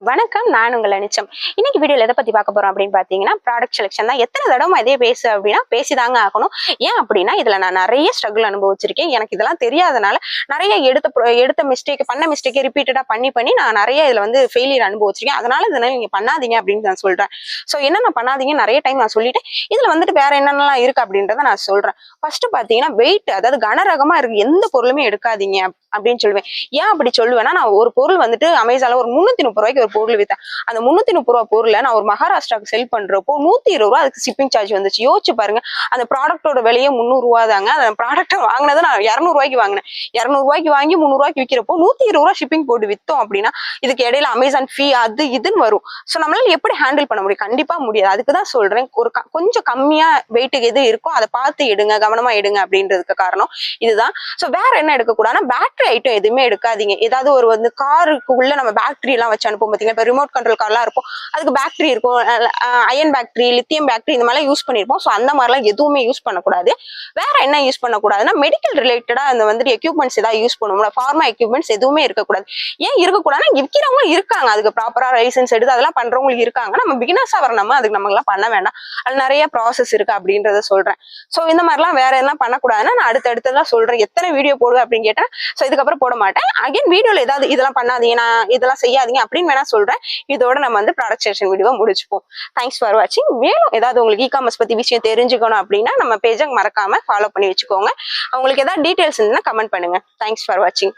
வணக்கம். நான் உங்கள் அனிச்சம். இன்னைக்கு வீடியோல எதை பத்தி பார்க்க போறோம் அப்படின்னு பாத்தீங்கன்னா, ப்ராடக்ட் செலக்ஷன் தான். எத்தனை தடவை இதே பேசு அப்படின்னா பேசிதாங்க ஆகணும். ஏன் அப்படின்னா இதுல நான் நிறைய ஸ்ட்ரகிள் அனுபவிச்சிருக்கேன். எனக்கு இதெல்லாம் தெரியாதனால நிறைய எடுத்த பண்ண மிஸ்டேக்கை ரிப்பீட்டடா பண்ணி நான் நிறைய இதுல வந்து ஃபெயிலியர் அனுபவிச்சிருக்கேன். அதனால இதனால நீங்க பண்ணாதீங்க அப்படின்னு நான் சொல்றேன். சோ என்னென்ன பண்ணாதீங்க நிறைய டைம் நான் சொல்லிட்டேன். இதுல வந்துட்டு வேற என்னென்னலாம் இருக்கு அப்படின்றத நான் சொல்றேன். ஃபர்ஸ்ட் பாத்தீங்கன்னா வெயிட், அதாவது கனரகமா இருக்கு எந்த பொருளுமே எடுக்காதீங்க அப்படின்னு சொல்லுவேன். ஏன் அப்படி சொல்லுவேன்னா, நான் ஒரு பொருள் வந்துட்டு அமேசான்ல ஒரு 330 ரூபாய்க்கு ஒரு பொருள் வித்தேன். அந்த 330 ரூபாய் பொருளை நான் ஒரு மகாராஷ்டிராவுக்கு செல் பண்றப்போ 120 ரூபாய் அதுக்கு ஷிப்பிங் சார்ஜ் வந்துச்சு. யோசிச்சு பாருங்க. அந்த ப்ராடக்டோட விலையே 300 ரூபாய் தாங்க. அந்த ப்ராடக்ட் வாங்கினது நான் 200 ரூபாய்க்கு வாங்கினேன். 200 ரூபாய்க்கு வாங்கி 300 ரூபாய்க்கு விற்கிறப்போ 120 ரூபாய் ஷிப்பிங் போட்டு வித்தோம் அப்படின்னா இதுக்கு இடையில அமேசான் ஃபீ அது இதுன்னு வரும். சோ நம்மளால எப்படி ஹேண்டில் பண்ண முடியும்? கண்டிப்பா முடியாது. அதுக்குதான் சொல்றேன், ஒரு கொஞ்சம் கம்மியா வெயிட்டுக்கு எது இருக்கோ அதை பார்த்து எடுங்க, கவனமா எடுங்க அப்படின்றதுக்கு காரணம் இதுதான். சோ வேற என்ன எடுக்கக்கூடாதுன்னா, பேட்டரி ஐட்டம் எதுவுமே எடுக்காதீங்க. ஏதாவது ஒரு வந்து காருக்கு உள்ள நம்ம பேட்டரி எல்லாம் வச்சு அனுப்போம் பாத்தீங்கன்னா, இப்ப ரிமோட் கண்ட்ரோல் கார்லாம் இருக்கும், அதுக்கு பேட்டரி இருக்கும், அயன் பேட்டரி, லித்தியம் பேட்டரி, இந்த மாதிரி யூஸ் பண்ணிருப்போம். சோ அந்த மாதிரிலாம் எதுவுமே யூஸ் பண்ணக்கூடாது. வேற என்ன யூஸ் பண்ணக்கூடாதுன்னா, மெடிக்கல் ரிலேட்டடா அந்த வந்துட்டு எக்யூப்மெண்ட்ஸ் ஏதாவது யூஸ் பண்ணுவோம்ல, ஃபார்மா எக்யூப்மெண்ட்ஸ் எதுவுமே இருக்கக்கூடாது. ஏன் இருக்கக்கூடாதுன்னா, விற்கிறவங்க இருக்காங்க, அதுக்கு ப்ராப்பரா லைசன்ஸ் எடுத்து அதெல்லாம் பண்றவங்களுக்கு இருக்காங்க. நம்ம பிகினர்ஸா வர நம்ம அதுக்கு நம்ம எல்லாம் பண்ண வேண்டாம். அது நிறைய ப்ராசஸ் இருக்கு அப்படின்றத சொல்றேன். சோ இந்த மாதிரிலாம் வேற என்ன பண்ணக்கூடாதுன்னா, நான் அடுத்தடுத்ததான் சொல்றேன். எத்தனை வீடியோ போடுவேன் அப்படின்னு கேட்டா, சோ இதுக்கப்புறம் போட மாட்டேன். அகைன் வீடியோல ஏதாவது இதெல்லாம் பண்ணாதீங்க, நான் இதெல்லாம் செய்யாதீங்க அப்படின்னு வேணா சொல்றேன். இதோட நம்ம வந்து ப்ராடக்ட் செலக்ஷன் வீடியோவை முடிச்சுப்போம். தேங்க்ஸ் ஃபார் வாட்சிங். மேலும் ஏதாவது உங்களுக்கு இ-காமர்ஸ் பத்தி விஷயம் தெரிஞ்சுக்கணும் அப்படின்னா நம்ம பேஜை மறக்காம ஃபாலோ பண்ணி வச்சுக்கோங்க. உங்களுக்கு ஏதாவது டீடைல்ஸ் இருந்ததுன்னா கமெண்ட் பண்ணுங்க. தேங்க்ஸ் ஃபார் வாட்சிங்.